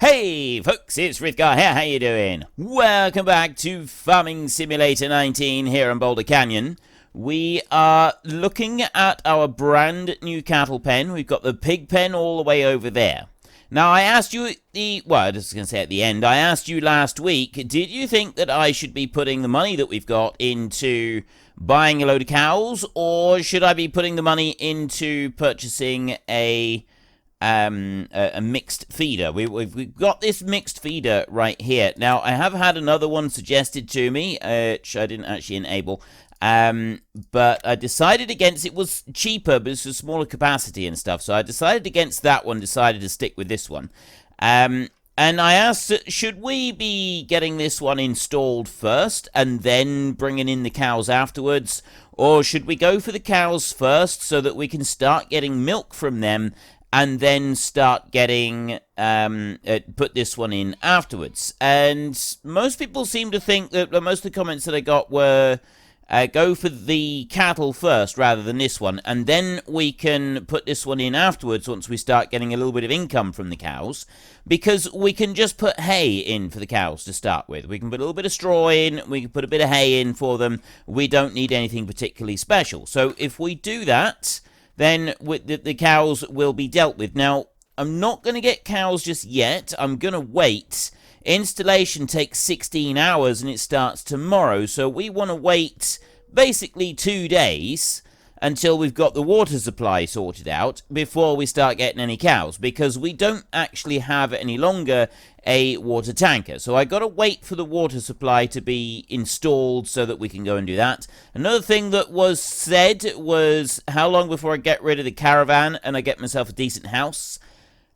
Hey folks, it's Frithgar here, how you doing? Welcome back to Farming Simulator 19 here in Boulder Canyon. We are looking at our brand new cattle pen. We've got the pig pen all the way over there. Now I asked you at the, well I was going to say at the end, I asked you last week, did you think that I should be putting the money that we've got into buying a load of cows, or should I be putting the money into purchasing a mixed feeder? We've got this mixed feeder right here. Now, I have had another one suggested to me, which I didn't actually enable, but I decided against it. Was cheaper, but it's a smaller capacity and stuff, so I decided against that one, decided to stick with this one. And I asked, should we be getting this one installed first and then bringing in the cows afterwards, or should we go for the cows first so that we can start getting milk from them and then start getting, put this one in afterwards? And most people seem to think that most of the comments that I got were, go for the cattle first rather than this one, and then we can put this one in afterwards once we start getting a little bit of income from the cows, because we can just put hay in for the cows to start with. We can put a little bit of straw in, we can put a bit of hay in for them. We don't need anything particularly special. So if we do that, then the cows will be dealt with. Now, I'm not going to get cows just yet. I'm going to wait. Installation takes 16 hours and it starts tomorrow. So we want to wait basically 2 days until we've got the water supply sorted out before we start getting any cows, because we don't actually have any longer a water tanker. So I got to wait for the water supply to be installed so that we can go and do that. Another thing that was said was, how long before I get rid of the caravan and I get myself a decent house?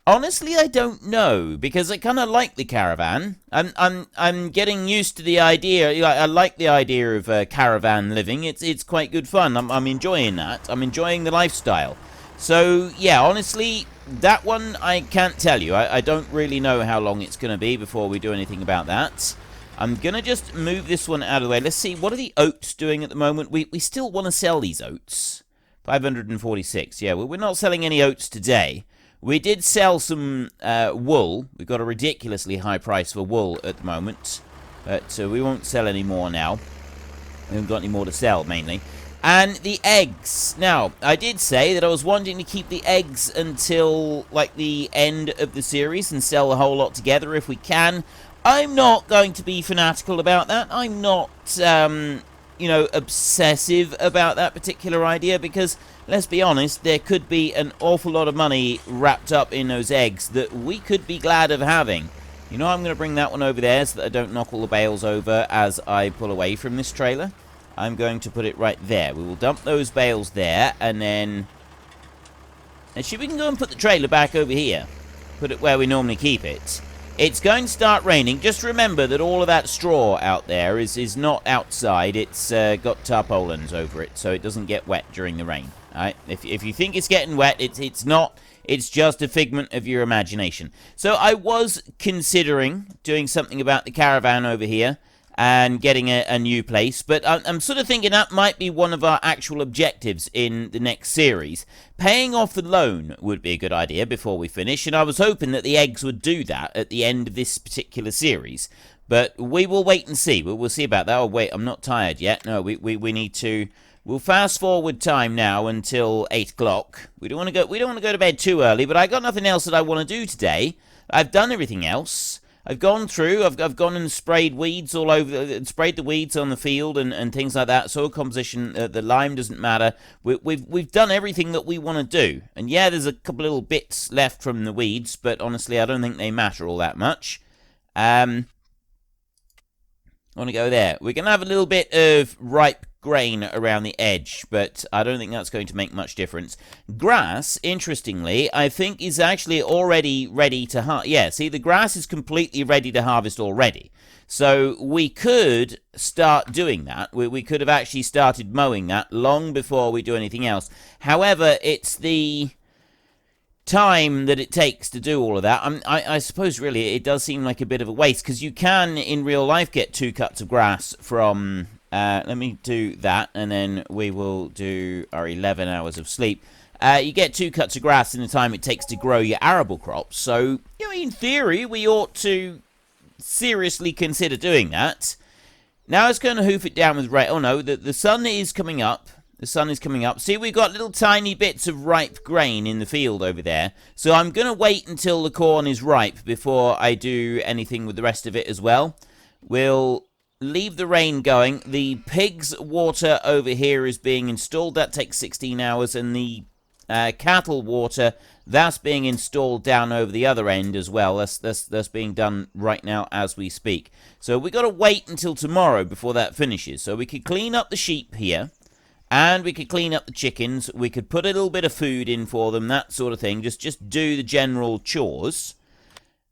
Honestly, I don't know, because I kind of like the caravan. I'm getting used to the idea. I like the idea of caravan living. It's quite good fun. I'm enjoying that. I'm enjoying the lifestyle. So yeah, honestly, that one I can't tell you. I don't really know how long it's going to be before we do anything about that. I'm going to just move this one out of the way. Let's see, what are the oats doing at the moment? We still want to sell these oats. 546, yeah, well, we're not selling any oats today. We did sell some wool. We've got a ridiculously high price for wool at the moment, but we won't sell any more now. We haven't got any more to sell, mainly. And the eggs. Now, I did say that I was wanting to keep the eggs until, like, the end of the series and sell the whole lot together if we can. I'm not going to be fanatical about that. I'm not, you know, obsessive about that particular idea, because, let's be honest, there could be an awful lot of money wrapped up in those eggs that we could be glad of having. You know, I'm going to bring that one over there so that I don't knock all the bales over as I pull away from this trailer. I'm going to put it right there. We will dump those bales there, and then actually we can go and put the trailer back over here. Put it where we normally keep it. It's going to start raining. Just remember that all of that straw out there is not outside. It's got tarpaulins over it, so it doesn't get wet during the rain. Alright? If you think it's getting wet, it's not. It's just a figment of your imagination. So I was considering doing something about the caravan over here and getting a new place, but I'm sort of thinking that might be one of our actual objectives in the next series. Paying off the loan would be a good idea before we finish, and I was hoping that the eggs would do that at the end of this particular series. But we will wait and see. We'll see about that. Oh, wait, I'm not tired yet. No, we need to. We'll fast forward time now until 8 o'clock. We don't want to go to bed too early, but I got nothing else that I want to do today. I've done everything else. I've gone through, I've gone and sprayed weeds all over, sprayed the weeds on the field and things like that. Soil composition, the lime doesn't matter. We've done everything that we want to do. And yeah, there's a couple little bits left from the weeds, but honestly, I don't think they matter all that much. I want to go there. We're going to have a little bit of ripe grain around the edge, but I don't think that's going to make much difference. Grass, interestingly, I think is actually already ready to harvest. Yeah, see, the grass is completely ready to harvest already. So we could start doing that. We could have actually started mowing that long before we do anything else. However, it's the time that it takes to do all of that. I suppose really it does seem like a bit of a waste, because you can in real life get 2 cuts of grass from let me do that, and then we will do our 11 hours of sleep. you get 2 cuts of grass in the time it takes to grow your arable crops. So, you know, in theory, we ought to seriously consider doing that. Now it's going to hoof it down with rain. Oh no, the sun is coming up. The sun is coming up. See, we've got little tiny bits of ripe grain in the field over there. So I'm going to wait until the corn is ripe before I do anything with the rest of it as well. We'll leave the rain going. The pig's water over here is being installed. That takes 16 hours. And the cattle water, that's being installed down over the other end as well. That's being done right now as we speak. So we got to wait until tomorrow before that finishes. So we could clean up the sheep here. And we could clean up the chickens. We could put a little bit of food in for them, that sort of thing. Just do the general chores.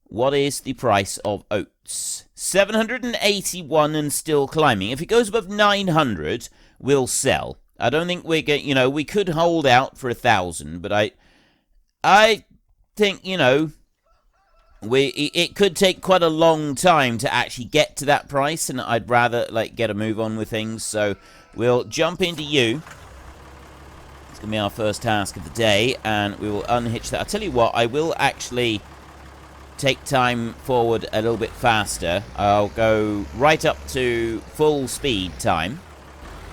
What is the price of oats? 781 and still climbing. If it goes above 900, we'll sell. I don't think we're going, you know, we could hold out for 1,000, but I think, you know, it could take quite a long time to actually get to that price, and I'd rather, like, get a move on with things, so we'll jump into you. It's going to be our first task of the day, and we will unhitch that. I'll tell you what, I will actually take time forward a little bit faster. I'll go right up to full speed time.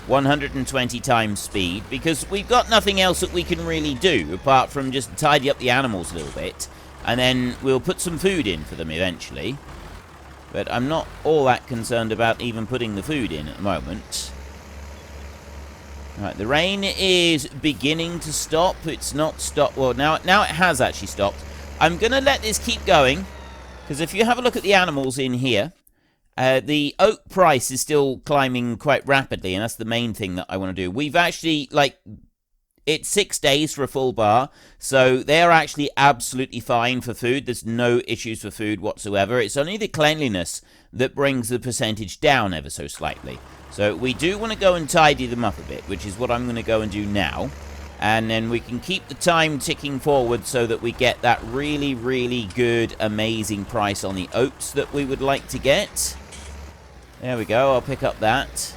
120 times speed, because we've got nothing else that we can really do, apart from just tidy up the animals a little bit. And then we'll put some food in for them eventually. But I'm not all that concerned about even putting the food in at the moment. Alright, the rain is beginning to stop. It's not stopped. Well, now it has actually stopped. I'm going to let this keep going. Because if you have a look at the animals in here, the oat price is still climbing quite rapidly. And that's the main thing that I want to do. We've actually, like, it's 6 days for a full bar. So they're actually absolutely fine for food. There's no issues for food whatsoever. It's only the cleanliness that brings the percentage down ever so slightly. So we do want to go and tidy them up a bit, which is what I'm going to go and do now. And then we can keep the time ticking forward so that we get that really, really good, amazing price on the oats that we would like to get. There we go. I'll pick up that.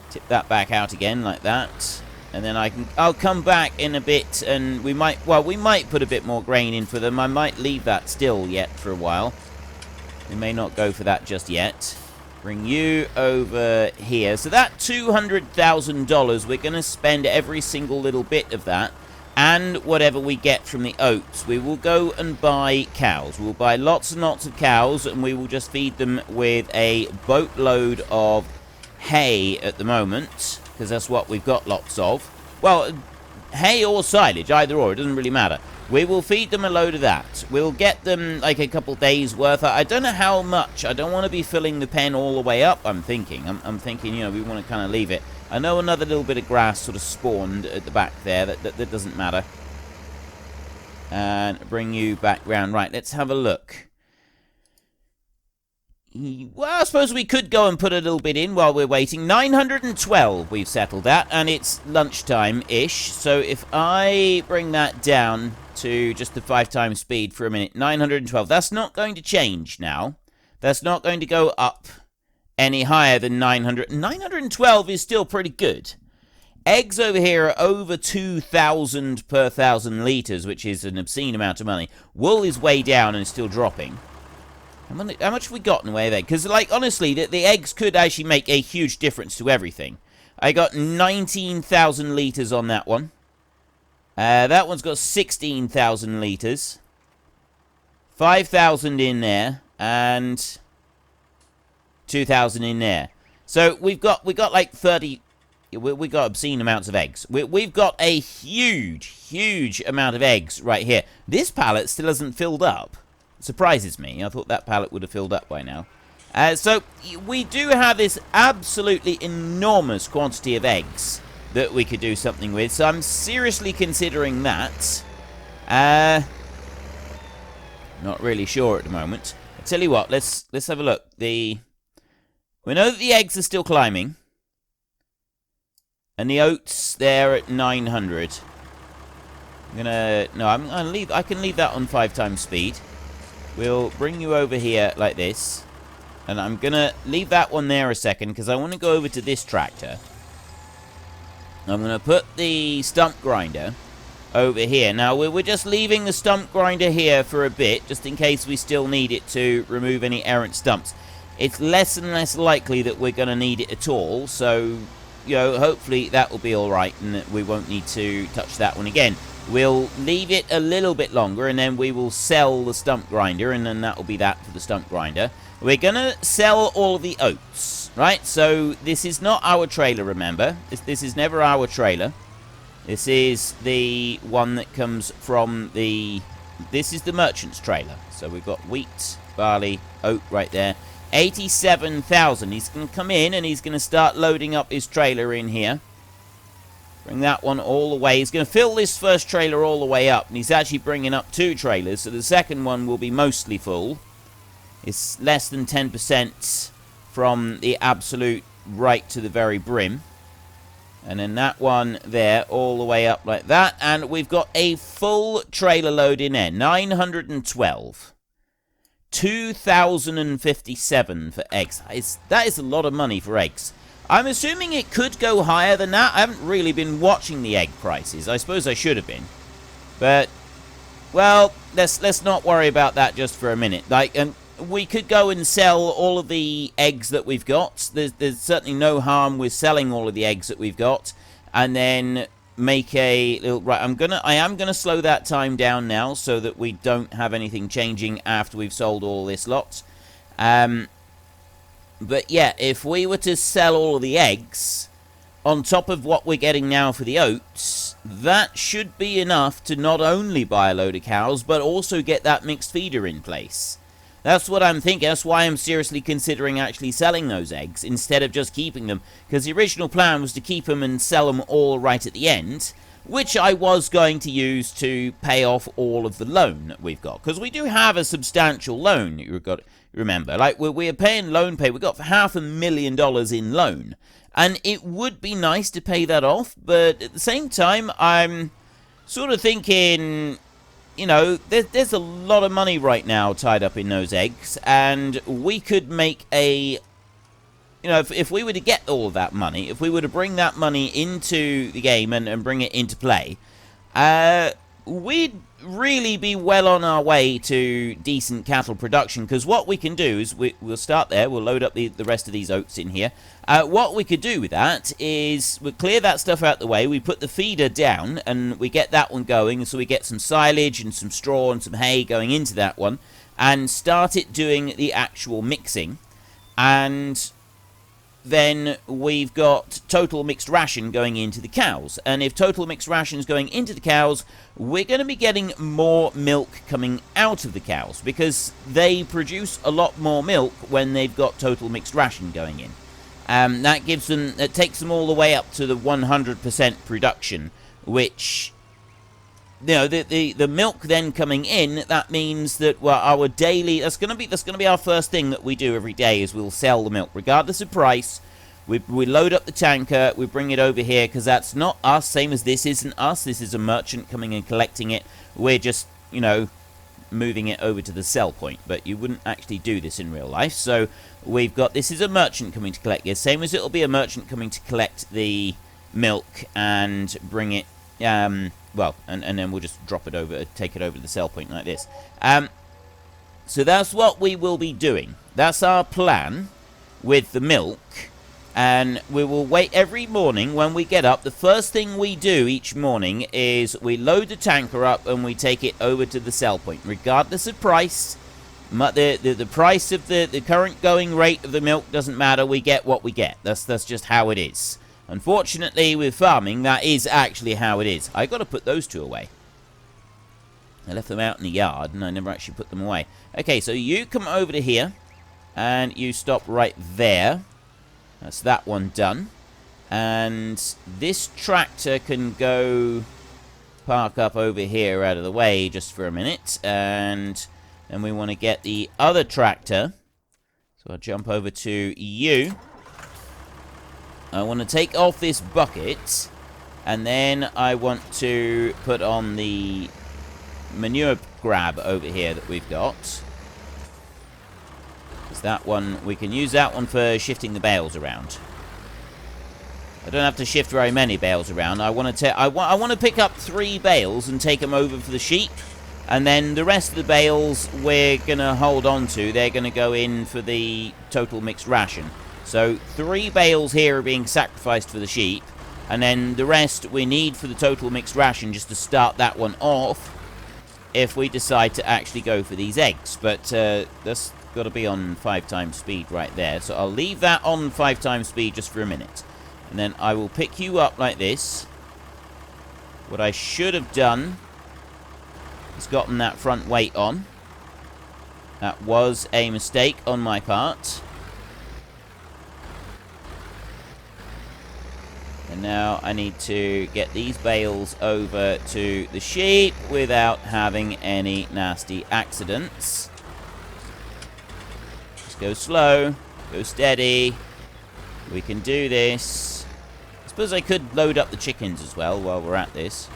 Tip that back out again like that. And then I'll come back in a bit, and we might put a bit more grain in for them. I might leave that still yet for a while. We may not go for that just yet. Bring you over here. So that $200,000, we're going to spend every single little bit of that. And whatever we get from the oats, we will go and buy cows. We'll buy lots and lots of cows, and we will just feed them with a boatload of hay at the moment, because that's what we've got lots of. Well, hay or silage, either or, it doesn't really matter. We will feed them a load of that. We'll get them like a couple days worth. I don't know how much. I don't want to be filling the pen all the way up, I'm thinking. I'm thinking, you know, we want to kind of leave it. I know another little bit of grass sort of spawned at the back there. That doesn't matter. And bring you back round. Right, let's have a look. Well, I suppose we could go and put a little bit in while we're waiting. 912 we've settled that, and it's lunchtime-ish. So if I bring that down to just the 5 times speed for a minute, 912. That's not going to change now. That's not going to go up any higher than 900. 912 is still pretty good. Eggs over here are over 2,000 per 1,000 litres, which is an obscene amount of money. Wool is way down and still dropping. How much have we got in the way of eggs? Because, like, honestly, the eggs could actually make a huge difference to everything. I got 19,000 litres on that one. That one's got 16,000 litres. 5,000 in there. And 2,000 in there. So we got like 30... We got obscene amounts of eggs. We've got a huge amount of eggs right here. This pallet still hasn't filled up. Surprises me. I thought that pallet would have filled up by now. So we do have this absolutely enormous quantity of eggs that we could do something with. So I'm seriously considering that. Not really sure at the moment. I tell you what, let's have a look. We know that the eggs are still climbing. And the oats, they're at 900. I can leave that on 5 times speed. We'll bring you over here like this. And I'm going to leave that one there a second, because I want to go over to this tractor. I'm going to put the stump grinder over here. Now, we're just leaving the stump grinder here for a bit, just in case we still need it to remove any errant stumps. It's less and less likely that we're going to need it at all, so, you know, hopefully that will be alright, and we won't need to touch that one again. We'll leave it a little bit longer, and then we will sell the stump grinder, and then that will be that for the stump grinder. We're going to sell all of the oats, right? So, this is not our trailer, remember. This is never our trailer. This is the one that comes from the... This is the merchant's trailer. So we've got wheat, barley, oat right there. 87,000. He's going to come in and he's going to start loading up his trailer in here. Bring that one all the way. He's going to fill this first trailer all the way up. And he's actually bringing up 2 trailers. So the second one will be mostly full. It's less than 10% from the absolute right to the very brim. And then that one there, all the way up like that. And we've got a full trailer load in there. 912. 2,057 for eggs. That is a lot of money for eggs. I'm assuming it could go higher than that. I haven't really been watching the egg prices. I suppose I should have been. But, well, let's not worry about that just for a minute. Like, we could go and sell all of the eggs that we've got. There's certainly no harm with selling all of the eggs that we've got, and then make a little... Right, I am gonna slow that time down now so that we don't have anything changing after we've sold all this lot. But yeah, if we were to sell all of the eggs on top of what we're getting now for the oats, that should be enough to not only buy a load of cows, but also get that mixed feeder in place. That's what I'm thinking. That's why I'm seriously considering actually selling those eggs instead of just keeping them. Because the original plan was to keep them and sell them all right at the end, which I was going to use to pay off all of the loan that we've got. Because we do have a substantial loan, you've got to remember. Like, we're paying loan pay. We've got $500,000 in loan. And it would be nice to pay that off, but at the same time, I'm sort of thinking... You know, there's a lot of money right now tied up in those eggs, and we could make a... You know, if we were to get all of that money, if we were to bring that money into the game and bring it into play, we'd really be well on our way to decent cattle production, because what we can do is, we'll start there, we'll load up the rest of these oats in here. What we could do with that is, we'll clear that stuff out the way, we put the feeder down, and we get that one going, so we get some silage and some straw and some hay going into that one, and start it doing the actual mixing, and... then we've got total mixed ration going into the cows. And if total mixed ration is going into the cows, we're going to be getting more milk coming out of the cows, because they produce a lot more milk when they've got total mixed ration going in. That takes them all the way up to the 100% production, which... You know, the milk then coming in, that means that, well, our daily... That's gonna be our first thing that we do every day, is we'll sell the milk, regardless of price. We load up the tanker, we bring it over here, because that's not us, same as this isn't us. This is a merchant coming and collecting it. We're just, you know, moving it over to the sell point, but you wouldn't actually do this in real life. So we've got... This is a merchant coming to collect it, same as it'll be a merchant coming to collect the milk and bring it... well, and then we'll just drop it over, take it over to the sell point like this. So that's what we will be doing. That's our plan with the milk. And we will wait every morning when we get up. The first thing we do each morning is we load the tanker up and we take it over to the sell point. Regardless of price, the price of the current going rate of the milk doesn't matter. We get what we get. That's just how it is. Unfortunately, with farming, that is actually how it is. I've got to put those 2 away. I left them out in the yard, and I never actually put them away. Okay, so you come over to here, and you stop right there. That's that one done. And this tractor can go park up over here out of the way just for a minute. And then we want to get the other tractor. So I'll jump over to you. I want to take off this bucket, and then I want to put on the manure grab over here that we've got. Because that one, we can use that one for shifting the bales around. I don't have to shift very many bales around. I want to pick up 3 bales and take them over for the sheep. And then the rest of the bales we're going to hold on to. They're going to go in for the total mixed ration. So 3 bales here are being sacrificed for the sheep. And then the rest we need for the total mixed ration just to start that one off if we decide to actually go for these eggs. But that's got to be on 5 times speed right there. So I'll leave that on 5 times speed just for a minute. And then I will pick you up like this. What I should have done is gotten that front weight on. That was a mistake on my part. And now I need to get these bales over to the sheep without having any nasty accidents. Just go slow, go steady. We can do this. I suppose I could load up the chickens as well while we're at this.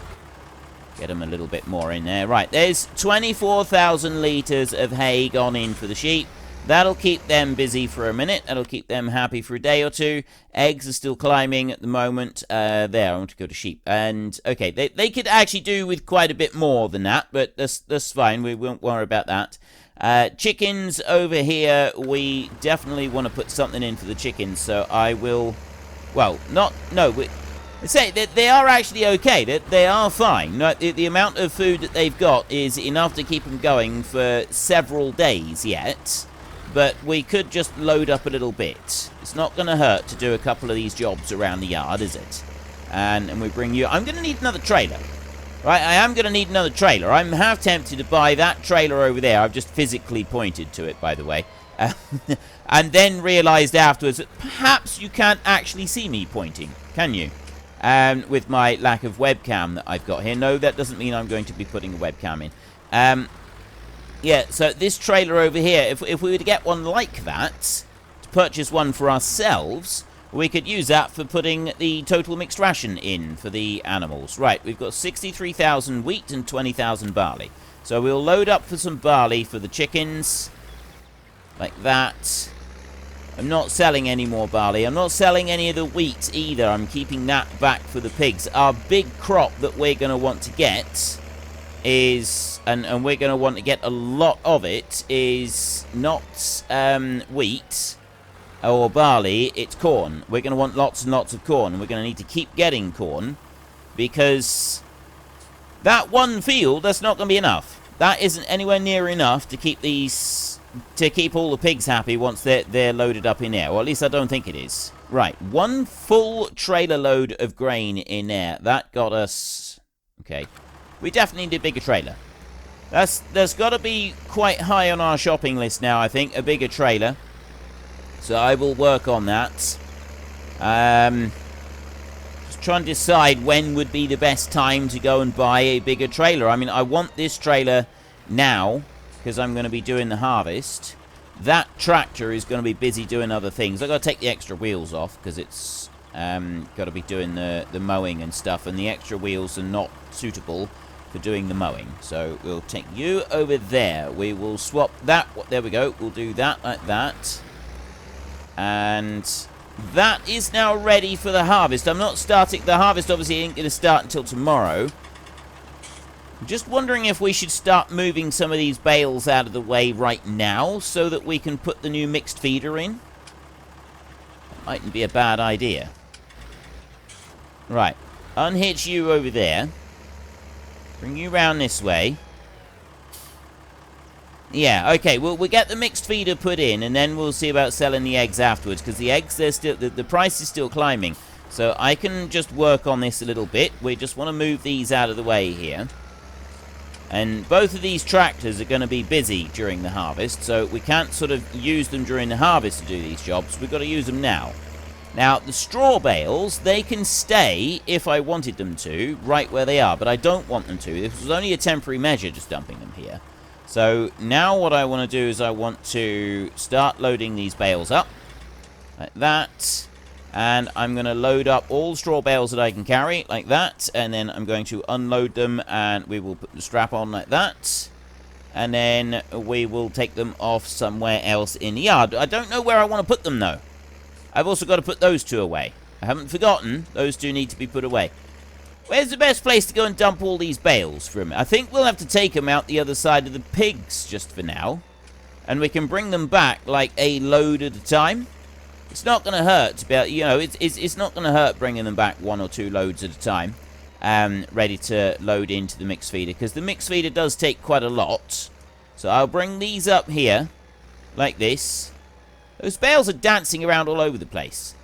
Get them a little bit more in there. Right, there's 24,000 litres of hay gone in for the sheep. That'll keep them busy for a minute. That'll keep them happy for a day or two. Eggs are still climbing at the moment. There, I want to go to sheep. And, okay, they could actually do with quite a bit more than that, but that's fine. We won't worry about that. Chickens over here, we definitely want to put something in for the chickens, so I will... Well, say that they are actually okay. They are fine. The amount of food that they've got is enough to keep them going for several days yet. But we could just load up a little bit. It's not going to hurt to do a couple of these jobs around the yard, is it? And we bring you... I'm going to need another trailer. Right, I am going to need another trailer. I'm half tempted to buy that trailer over there. I've just physically pointed to it, by the way. And then realised afterwards that perhaps you can't actually see me pointing, can you? With my lack of webcam that I've got here. No, that doesn't mean I'm going to be putting a webcam in. Yeah, so this trailer over here, if we were to get one like that, to purchase one for ourselves, we could use that for putting the total mixed ration in for the animals. Right, we've got 63,000 wheat and 20,000 barley. So we'll load up for some barley for the chickens, like that. I'm not selling any more barley. I'm not selling any of the wheat either. I'm keeping that back for the pigs. Our big crop that we're going to want to get is, and we're going to want to get a lot of it, is not wheat or barley, it's corn. We're going to want lots and lots of corn. We're going to need to keep getting corn because that one field, that's not going to be enough. That isn't anywhere near enough to keep these... to keep all the pigs happy once they're loaded up in there. Or at least I don't think it is. Right, 1 full trailer load of grain in there. That got us... Okay. We definitely need a bigger trailer. There's got to be quite high on our shopping list now, I think. A bigger trailer. So I will work on that. Just trying to decide when would be the best time to go and buy a bigger trailer. I mean, I want this trailer now, because I'm going to be doing the harvest. That tractor is going to be busy doing other things. I've got to take the extra wheels off, because it's got to be doing the mowing and stuff, and the extra wheels are not suitable for doing the mowing. So we'll take you over there. We will swap that. There we go. We'll do that like that. And that is now ready for the harvest. I'm not starting... The harvest obviously ain't going to start until tomorrow. I'm just wondering if we should start moving some of these bales out of the way right now so that we can put the new mixed feeder in. That mightn't be a bad idea. Right. Unhitch you over there. Bring you round this way. Yeah, okay, we'll get the mixed feeder put in, and then we'll see about selling the eggs afterwards, because the eggs, they're still, the price is still climbing. So I can just work on this a little bit. We just want to move these out of the way here. And both of these tractors are going to be busy during the harvest, so we can't sort of use them during the harvest to do these jobs. We've got to use them now. Now, the straw bales, they can stay, if I wanted them to, right where they are, but I don't want them to. This was only a temporary measure, just dumping them here. So, now what I want to do is I want to start loading these bales up, like that. And I'm going to load up all the straw bales that I can carry, like that. And then I'm going to unload them, and we will put the strap on like that. And then we will take them off somewhere else in the yard. I don't know where I want to put them, though. I've also got to put those two away. I haven't forgotten. Those two need to be put away. Where's the best place to go and dump all these bales from? I think we'll have to take them out the other side of the pigs just for now. And we can bring them back like a load at a time. It's not going to hurt to be able, you know, it's not going to hurt bringing them back 1 or 2 loads at a time. Ready to load into the mixed feeder. Because the mixed feeder does take quite a lot. So I'll bring these up here. Like this. Those bales are dancing around all over the place.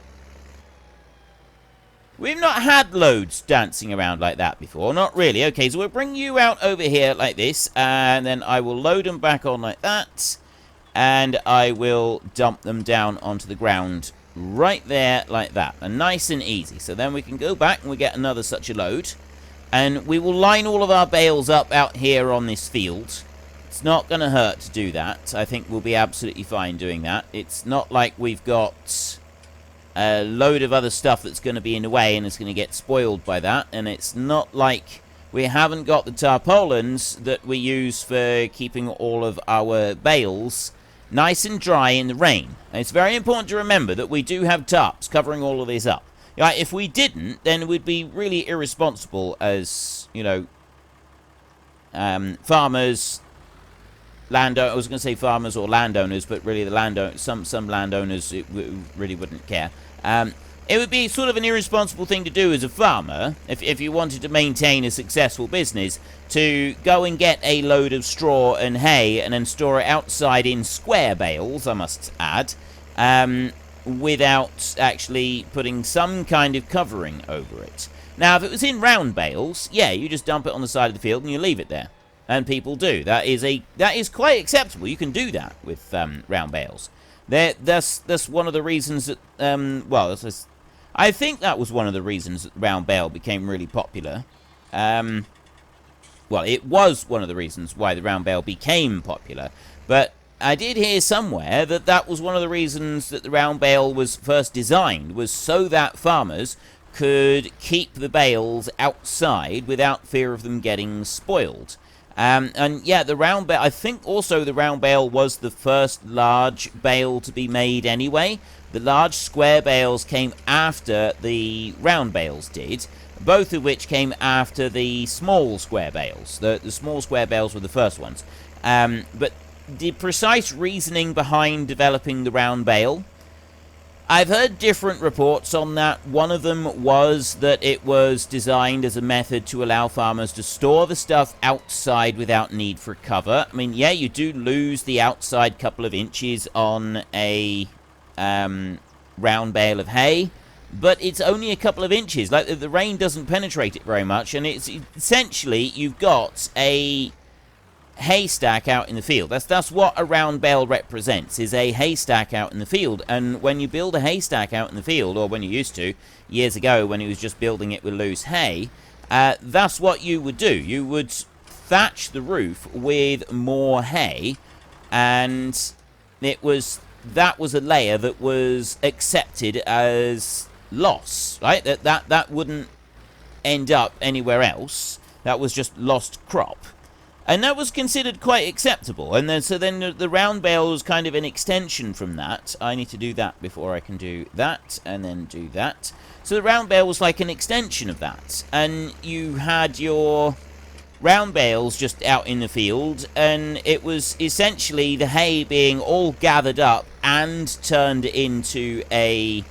We've not had loads dancing around like that before. Not really. Okay, so we'll bring you out over here like this. And then I will load them back on like that. And I will dump them down onto the ground right there like that. And nice and easy. So then we can go back and we get another such a load. And we will line all of our bales up out here on this field. It's not going to hurt to do that. I think we'll be absolutely fine doing that. It's not like we've got a load of other stuff that's going to be in the way and it's going to get spoiled by that. And it's not like we haven't got the tarpaulins that we use for keeping all of our bales nice and dry in the rain. And it's very important to remember that we do have tarps covering all of this up. Like, if we didn't, then we'd be really irresponsible as, you know, farmers, landowners. I was going to say farmers or landowners, but really the landowners, some landowners really wouldn't care. It would be sort of an irresponsible thing to do as a farmer, if you wanted to maintain a successful business, to go and get a load of straw and hay and then store it outside in square bales, I must add, without actually putting some kind of covering over it. Now, if it was in round bales, yeah, you just dump it on the side of the field and you leave it there. And people do. That is quite acceptable. You can do that with round bales. That's one of the reasons that, I think that was one of the reasons that the round bale became really popular. Well, it was one of the reasons why the round bale became popular. But I did hear somewhere that that was one of the reasons that the round bale was first designed, was so that farmers could keep the bales outside without fear of them getting spoiled. And yeah, the round bale, I think also the round bale was the first large bale to be made anyway. The large square bales came after the round bales did, both of which came after the small square bales. The small square bales were the first ones. But the precise reasoning behind developing the round bale, I've heard different reports on that. One of them was that it was designed as a method to allow farmers to store the stuff outside without need for cover. I mean, yeah, you do lose the outside couple of inches on a round bale of hay, but it's only a couple of inches. Like, the rain doesn't penetrate it very much, and it's essentially, you've got a haystack out in the field. That's what a round bale represents, is a haystack out in the field. And when you build a haystack out in the field, or when you used to, years ago when he was just building it with loose hay, that's what you would do. You would thatch the roof with more hay, and that was a layer that was accepted as loss, right? That wouldn't end up anywhere else. That was just lost crop. And that was considered quite acceptable. And then, so then the round bale was kind of an extension from that. I need to do that before I can do that, and then do that. So the round bale was like an extension of that. And you had your round bales just out in the field, and it was essentially the hay being all gathered up and turned into a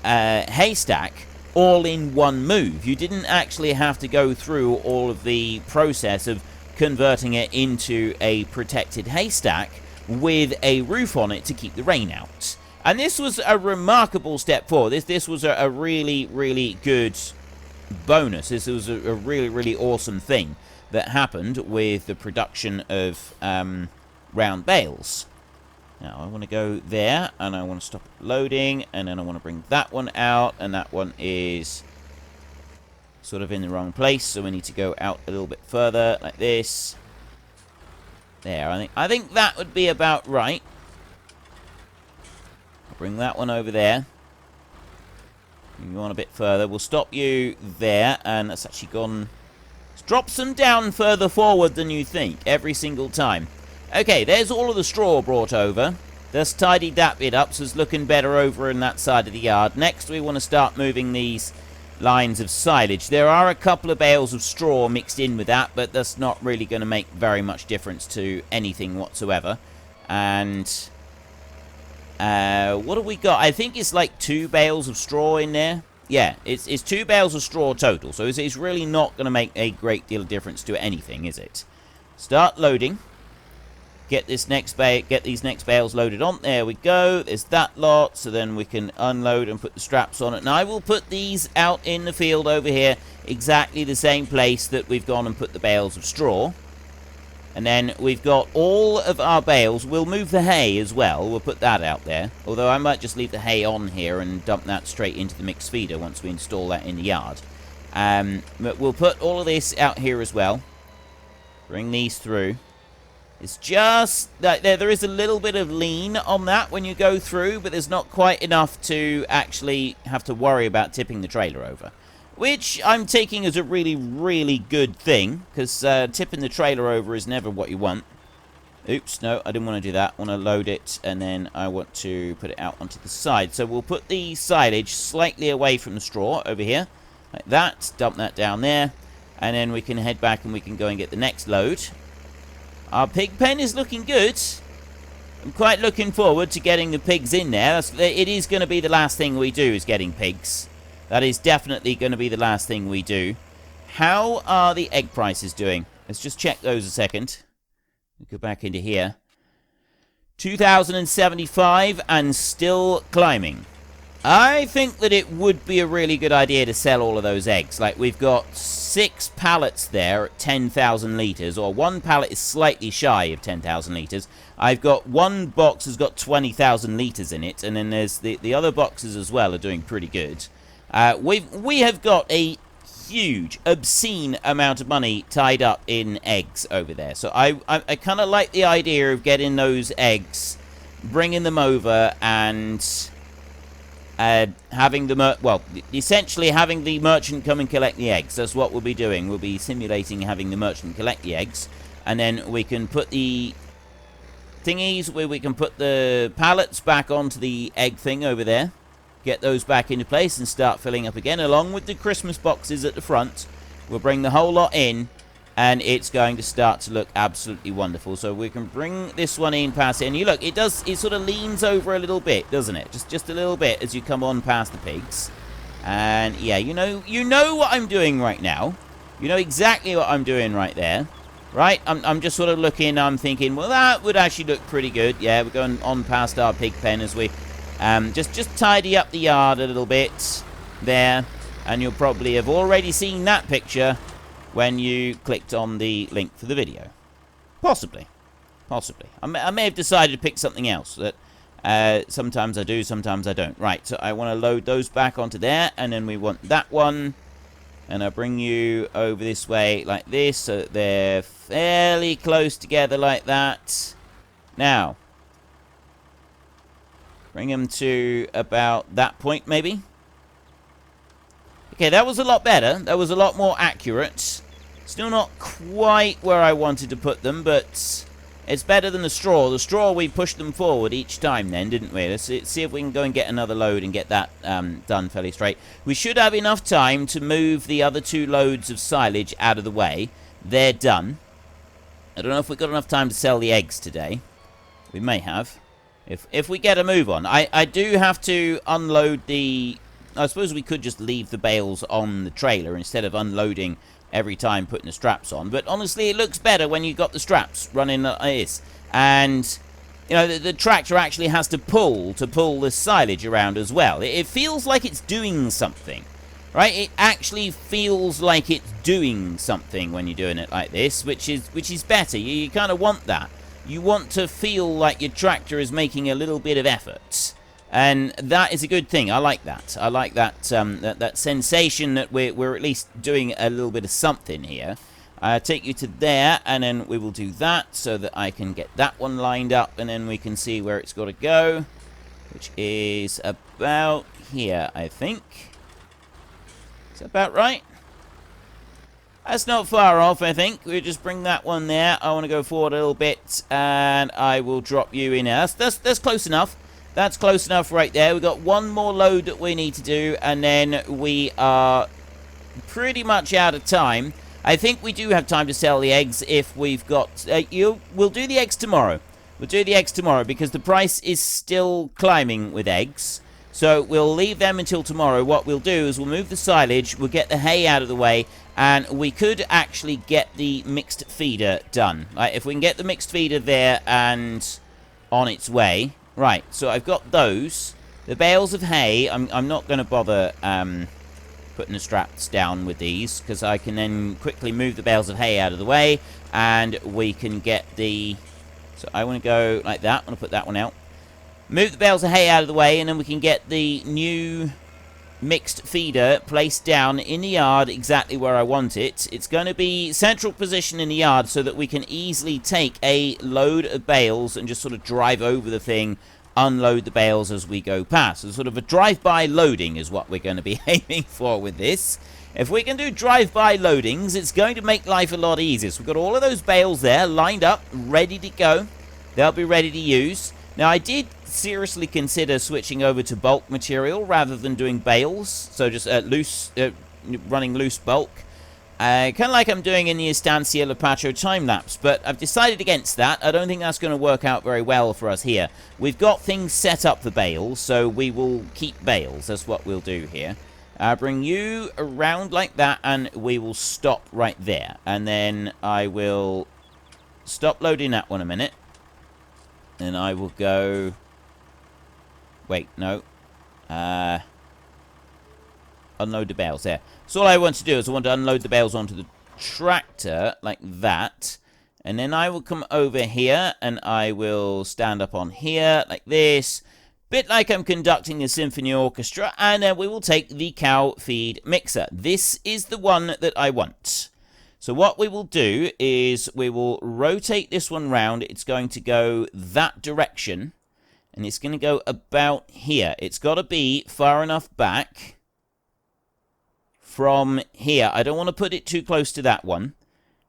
haystack, all in one move. You didn't actually have to go through all of the process of converting it into a protected haystack with a roof on it to keep the rain out. And this was a remarkable step forward. This was a really, really good bonus. This was a really, really awesome thing that happened with the production of round bales. Now, I want to go there, and I want to stop loading, and then I want to bring that one out, and that one is sort of in the wrong place, so we need to go out a little bit further, like this. There, I think that would be about right. I'll bring that one over there. You on a bit further. We'll stop you there, and that's actually gone. It drops them down further forward than you think, every single time. Okay, there's all of the straw brought over. Just tidied that bit up, so it's looking better over in that side of the yard. Next, we want to start moving these lines of silage. There are a couple of bales of straw mixed in with that, but that's not really going to make very much difference to anything whatsoever. And what have we got? I think it's like 2 bales of straw in there. Yeah, it's 2 bales of straw total, so it's really not going to make a great deal of difference to anything, is it? Start loading. Get these next bales loaded on. There we go. There's that lot. So then we can unload and put the straps on it. And I will put these out in the field over here, exactly the same place that we've gone and put the bales of straw. And then we've got all of our bales. We'll move the hay as well. We'll put that out there. Although I might just leave the hay on here and dump that straight into the mixed feeder once we install that in the yard. But we'll put all of this out here as well. Bring these through. It's just that there is a little bit of lean on that when you go through, but there's not quite enough to actually have to worry about tipping the trailer over. Which I'm taking as a really, really good thing, because tipping the trailer over is never what you want. Oops, no, I didn't want to do that. I want to load it, and then I want to put it out onto the side. So we'll put the silage slightly away from the straw over here, like that. Dump that down there, and then we can head back and we can go and get the next load. Our pig pen is looking good. I'm quite looking forward to getting the pigs in there. It is going to be the last thing we do, is getting pigs. That is definitely going to be the last thing we do. How are the egg prices doing? Let's just check those a second. Go back into here. 2,075 and still climbing. I think that it would be a really good idea to sell all of those eggs. Like, we've got 6 pallets there at 10,000 litres, or 1 pallet is slightly shy of 10,000 litres. I've got 1 box has got 20,000 litres in it, and then there's the other boxes as well are doing pretty good. We have got a huge, obscene amount of money tied up in eggs over there. So I kind of like the idea of getting those eggs, bringing them over, and having the essentially having the merchant come and collect the eggs. That's what we'll be doing. We'll be simulating having the merchant collect the eggs, and then we can put the thingies where we can put the pallets back onto the egg thing over there, get those back into place and start filling up again, along with the Christmas boxes at the front. We'll bring the whole lot in, and it's going to start to look absolutely wonderful. So we can bring this one in past it, and you look, it sort of leans over a little bit, doesn't it? Just a little bit as you come on past the pigs. And yeah, you know what I'm doing right now. You know exactly what I'm doing right there. Right? I'm just sort of looking, I'm thinking, well, that would actually look pretty good. Yeah, we're going on past our pig pen as we just tidy up the yard a little bit there, and you'll probably have already seen that picture when you clicked on the link for the video. Possibly. I may have decided to pick something else that sometimes I do, sometimes I don't. Right, so I want to load those back onto there, and then we want that one, and I'll bring you over this way like this, so that they're fairly close together like that. Now, bring them to about that point, maybe. Okay, that was a lot better. That was a lot more accurate. Still not quite where I wanted to put them, but it's better than the straw. The straw, we pushed them forward each time then, didn't we? Let's see if we can go and get another load and get that done fairly straight. We should have enough time to move the other 2 loads of silage out of the way. They're done. I don't know if we've got enough time to sell the eggs today. We may have. If we get a move on. I do have to unload the... I suppose we could just leave the bales on the trailer instead of unloading every time putting the straps on. But honestly, it looks better when you've got the straps running like this. And, you know, the tractor actually has to pull the silage around as well. It feels like it's doing something, right? It actually feels like it's doing something when you're doing it like this, which is better. You kind of want that. You want to feel like your tractor is making a little bit of effort. And that is a good thing. I like that. I like that that sensation that we're at least doing a little bit of something here. I'll take you to there, and then we will do that so that I can get that one lined up, and then we can see where it's got to go, which is about here, I think. Is that about right? That's not far off, I think. We'll just bring that one there. I want to go forward a little bit, and I will drop you in there. That's close enough. That's close enough right there. We've got one more load that we need to do, and then we are pretty much out of time. I think we do have time to sell the eggs if we've got... we'll do the eggs tomorrow. We'll do the eggs tomorrow because the price is still climbing with eggs. So we'll leave them until tomorrow. What we'll do is we'll move the silage, we'll get the hay out of the way, and we could actually get the mixed feeder done. Like, if we can get the mixed feeder there and on its way. Right, so I've got those. The bales of hay, I'm not going to bother putting the straps down with these, because I can then quickly move the bales of hay out of the way, and we can get the... So I want to go like that. I want to put that one out. Move the bales of hay out of the way, and then we can get the new mixed feeder placed down in the yard exactly where I want it. It's going to be central position in the yard so that we can easily take a load of bales and just sort of drive over the thing, unload the bales as we go past. So sort of a drive-by loading is what we're going to be aiming for with this. If we can do drive-by loadings, it's going to make life a lot easier. So we've got all of those bales there lined up, ready to go. They'll be ready to use. Now, I did seriously consider switching over to bulk material rather than doing bales. So just running loose bulk. Kind of like I'm doing in the Estancia Lapacho time-lapse. But I've decided against that. I don't think that's going to work out very well for us here. We've got things set up for bales, so we will keep bales. That's what we'll do here. Bring you around like that, and we will stop right there. And then I will stop loading that one a minute. And I will go... Wait, no. Unload the bales there. So all I want to do is I want to unload the bales onto the tractor like that. And then I will come over here and I will stand up on here like this. Bit like I'm conducting a symphony orchestra. And then we will take the cow feed mixer. This is the one that I want. So what we will do is we will rotate this one round. It's going to go that direction. And it's going to go about here. It's got to be far enough back from here. I don't want to put it too close to that one.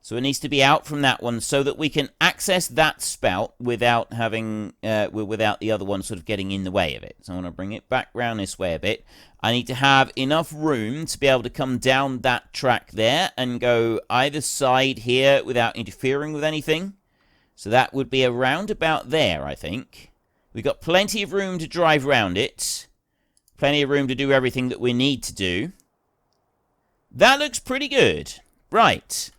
So it needs to be out from that one so that we can access that spout without having, without the other one sort of getting in the way of it. So I want to bring it back round this way a bit. I need to have enough room to be able to come down that track there and go either side here without interfering with anything. So that would be around about there, I think. We've got plenty of room to drive round it. Plenty of room to do everything that we need to do. That looks pretty good. Right.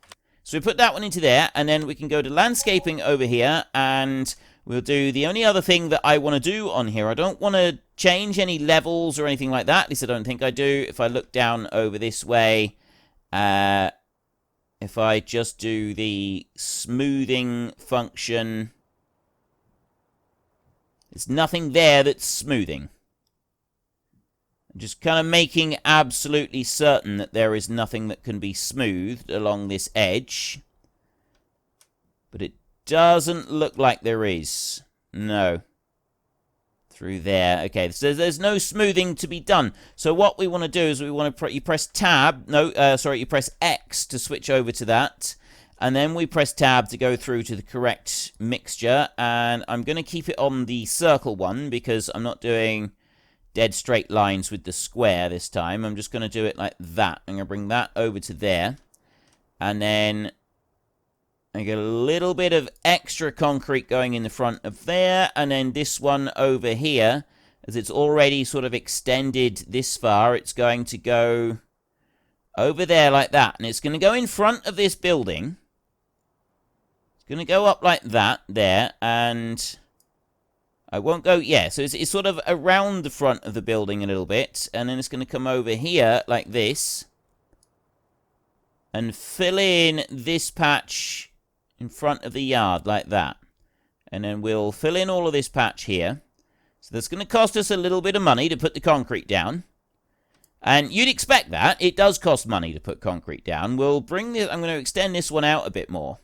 So we put that one into there, and then we can go to landscaping over here, and we'll do the only other thing that I want to do on here. I don't want to change any levels or anything like that. At least I don't think I do. If I look down over this way, if I just do the smoothing function, there's nothing there that's smoothing. I'm just kind of making absolutely certain that there is nothing that can be smoothed along this edge. But it doesn't look like there is. No. Through there. Okay, so there's no smoothing to be done. So what we want to do is we want to you press tab. No, sorry, you press X to switch over to that. And then we press tab to go through to the correct mixture. And I'm going to keep it on the circle one because I'm not doing dead straight lines with the square this time. I'm just going to do it like that. I'm going to bring that over to there. And then I get a little bit of extra concrete going in the front of there. And then this one over here, as it's already sort of extended this far, it's going to go over there like that. And it's going to go in front of this building. It's going to go up like that there. And I won't go, yeah, so it's sort of around the front of the building a little bit. And then it's going to come over here like this. And fill in this patch in front of the yard like that. And then we'll fill in all of this patch here. So that's going to cost us a little bit of money to put the concrete down. And you'd expect that. It does cost money to put concrete down. We'll bring this, I'm going to extend this one out a bit more.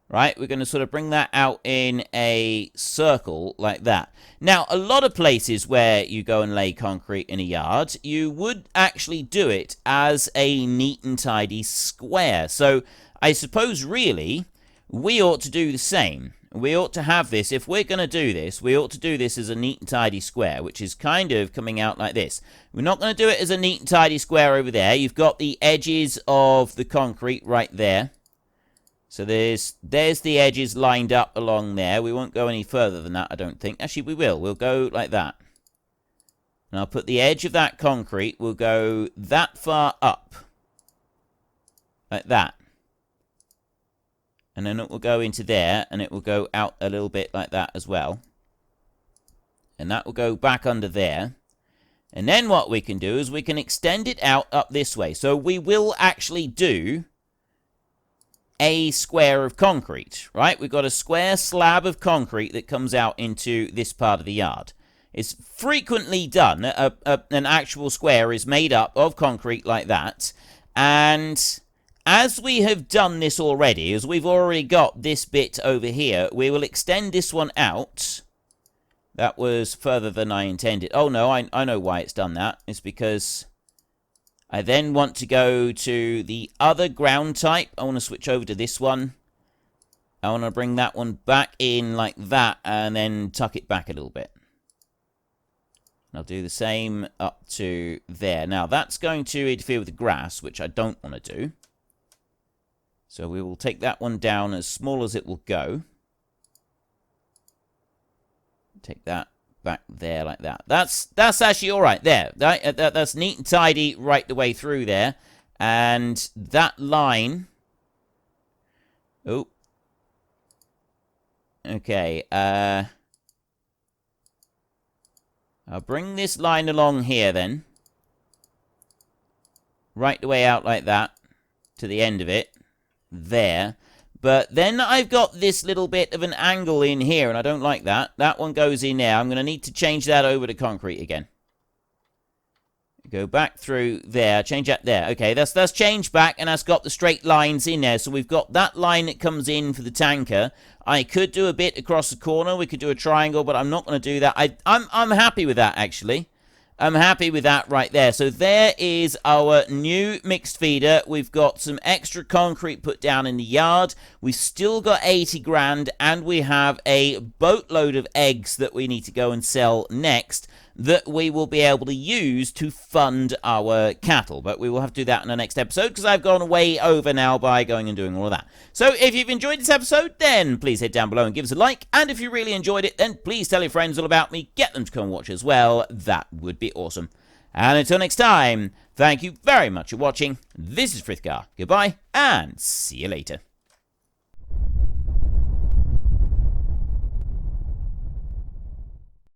right? We're going to sort of bring that out in a circle like that. Now, a lot of places where you go and lay concrete in a yard, you would actually do it as a neat and tidy square. So I suppose really we ought to do the same. We ought to have this, if we're going to do this, we ought to do this as a neat and tidy square, which is kind of coming out like this. We're not going to do it as a neat and tidy square over there. You've got the edges of the concrete right there. So there's the edges lined up along there. We won't go any further than that, I don't think. Actually, we will. We'll go like that. And I'll put the edge of that concrete, we'll go that far up. Like that. And then it will go into there, and it will go out a little bit like that as well. And that will go back under there. And then what we can do is we can extend it out up this way. So we will actually do a square of concrete, right? We've got a square slab of concrete that comes out into this part of the yard. It's frequently done. An actual square is made up of concrete like that. And as we have done this already, as we've already got this bit over here, we will extend this one out. That was further than I intended. Oh, no, I know why it's done that. It's because I then want to go to the other ground type. I want to switch over to this one. I want to bring that one back in like that and then tuck it back a little bit. I'll do the same up to there. Now, that's going to interfere with the grass, which I don't want to do. So we will take that one down as small as it will go. Take that back there like that. That's actually all right there. That's neat and tidy right the way through there. And that line... Oh. Okay. I'll bring this line along here then. Right the way out like that. To the end of it. There. But then I've got this little bit of an angle in here, and I don't like that. That one goes in there. I'm going to need to change that over to concrete again. Go back through there. Change that there. Okay, that's changed back, and that's got the straight lines in there. So we've got that line that comes in for the tanker. I could do a bit across the corner. We could do a triangle, but I'm not going to do that. I'm happy with that, actually. I'm happy with that right there. So there is our new mixed feeder. We've got some extra concrete put down in the yard. We've still got 80 grand, and we have a boatload of eggs that we need to go and sell next that we will be able to use to fund our cattle. But we will have to do that in the next episode because I've gone way over now by going and doing all of that. So if you've enjoyed this episode, then please head down below and give us a like. And if you really enjoyed it, then please tell your friends all about me. Get them to come watch as well. That would be awesome. And until next time, thank you very much for watching. This is Frithgar. Goodbye, and see you later.